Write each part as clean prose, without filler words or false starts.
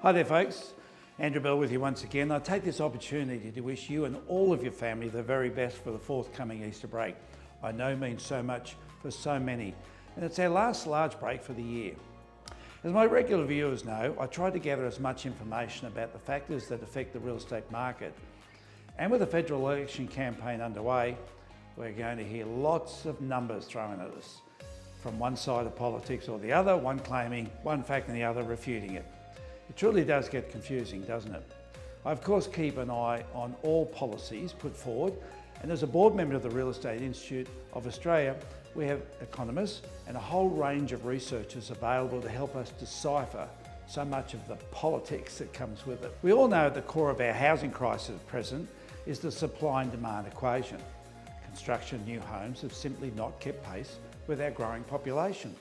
Hi there folks, Andrew Bell with you once again. I take this opportunity to wish you and all of your family the very best for the forthcoming Easter break. I know it means so much for so many, and it's our last large break for the year. As my regular viewers know, I try to gather as much information about the factors that affect the real estate market. And with the federal election campaign underway, we're going to hear lots of numbers thrown at us from one side of politics or the other, one claiming one fact and the other refuting it. It truly does get confusing, doesn't it? I of course keep an eye on all policies put forward, and as a board member of the Real Estate Institute of Australia, we have economists and a whole range of researchers available to help us decipher so much of the politics that comes with it. We all know at the core of our housing crisis at present is the supply and demand equation. Construction of new homes have simply not kept pace with our growing population.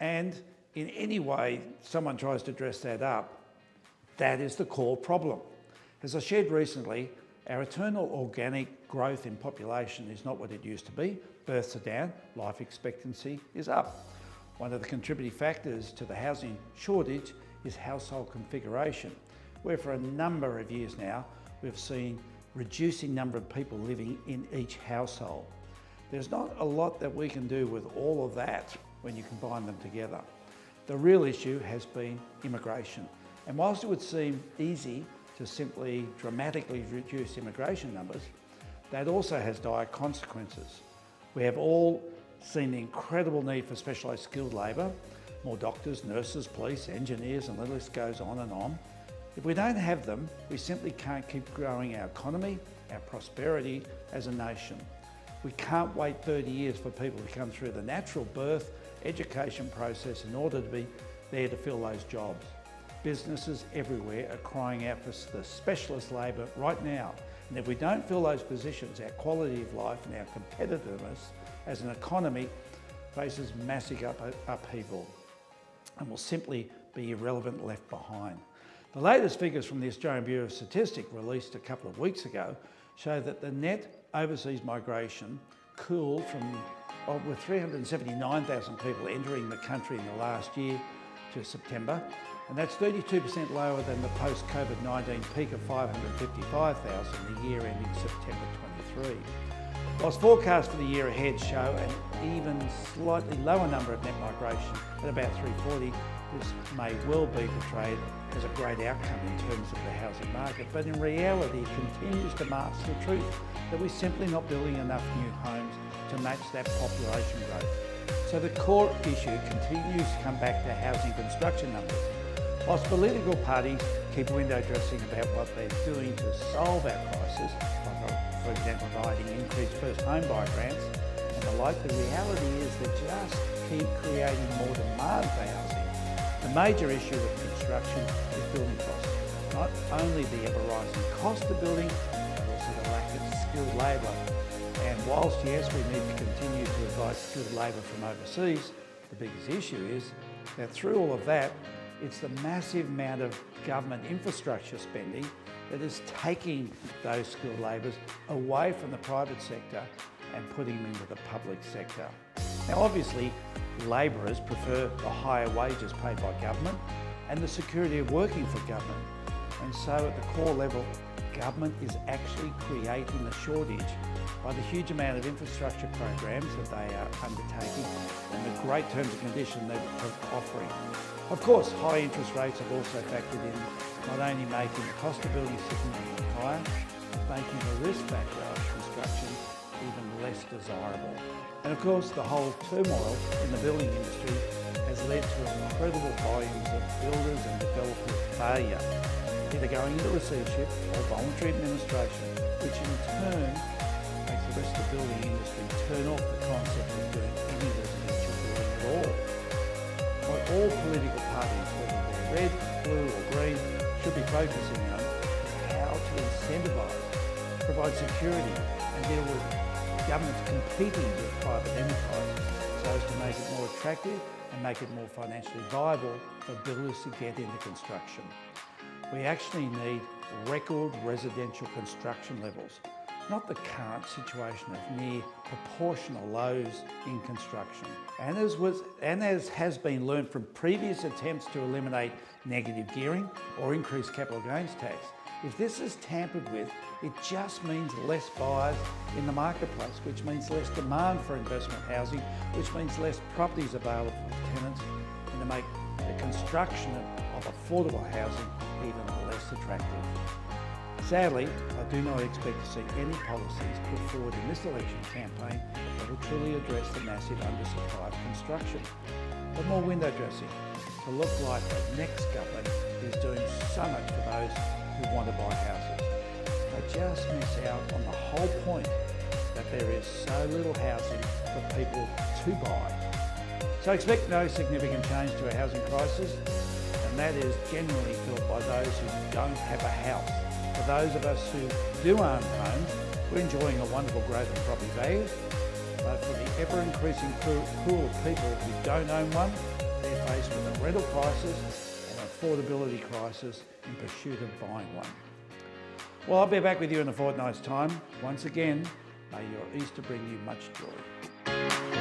And in any way someone tries to dress that up, that is the core problem. As I shared recently, our eternal organic growth in population is not what it used to be. Births are down, life expectancy is up. One of the contributing factors to the housing shortage is household configuration, where for a number of years now, we've seen reducing number of people living in each household. There's not a lot that we can do with all of that when you combine them together. The real issue has been immigration. And whilst it would seem easy to simply dramatically reduce immigration numbers, that also has dire consequences. We have all seen the incredible need for specialised skilled labour, more doctors, nurses, police, engineers, and the list goes on and on. If we don't have them, we simply can't keep growing our economy, our prosperity as a nation. We can't wait 30 years for people to come through the natural birth, education process in order to be there to fill those jobs. Businesses everywhere are crying out for the specialist labour right now. And if we don't fill those positions, our quality of life and our competitiveness as an economy faces massive upheaval and will simply be irrelevant, left behind. The latest figures from the Australian Bureau of Statistics, released a couple of weeks ago, show that the net overseas migration cooled from with 379,000 people entering the country in the last year to September, and that's 32% lower than the post-COVID-19 peak of 555,000 the year ending September 23. Whilst forecasts for the year ahead show an even slightly lower number of net migration at about 340, this may well be portrayed as a great outcome in terms of the housing market, but in reality it continues to mask the truth that we're simply not building enough new homes to match that population growth. So the core issue continues to come back to housing construction numbers. Whilst political parties keep window dressing about what they're doing to solve our crisis, like for example providing increased first home buyer grants and the like, the reality is they just keep creating more demand for housing. The major issue with construction is building costs. Not only the ever-rising cost of building, but also the lack of skilled labour. And whilst, yes, we need to continue to provide skilled labour from overseas, the biggest issue is that through all of that, it's the massive amount of government infrastructure spending that is taking those skilled labourers away from the private sector and putting them into the public sector. Now obviously, labourers prefer the higher wages paid by government and the security of working for government. And so at the core level, government is actually creating a shortage by the huge amount of infrastructure programs that they are undertaking and the great terms and conditions they're offering. Of course, high interest rates have also factored in, not only making the cost of building significantly higher, but making the risk factor of construction even less desirable. And of course, the whole turmoil in the building industry has led to incredible volumes of builders and developers' failure, either going into receivership or voluntary administration, which in turn makes the rest of the building industry turn off the concept of doing any residential building at all. What all political parties, whether they're red, blue or green, should be focusing on is how to incentivise, provide security and deal with governments competing with private enterprises so as to make it more attractive and make it more financially viable for builders to get into construction. We actually need record residential construction levels not the current situation of near proportional lows in construction. And as has been learned from previous attempts to eliminate negative gearing or increase capital gains tax, if this is tampered with, it just means less buyers in the marketplace, which means less demand for investment housing, which means less properties available for tenants, and to make the construction of affordable housing even less attractive. Sadly, I do not expect to see any policies put forward in this election campaign that will truly address the massive undersupply of construction. But more window dressing to look like the next government is doing so much for those who want to buy houses. They just miss out on the whole point that there is so little housing for people to buy. So expect no significant change to our housing crisis, and that is generally felt by those who don't have a house. For those of us who do own homes, we're enjoying a wonderful growth in property values, but for the ever-increasing pool of people who don't own one, they're faced with a rental crisis and an affordability crisis in pursuit of buying one. Well, I'll be back with you in a fortnight's time. Once again, may your Easter bring you much joy.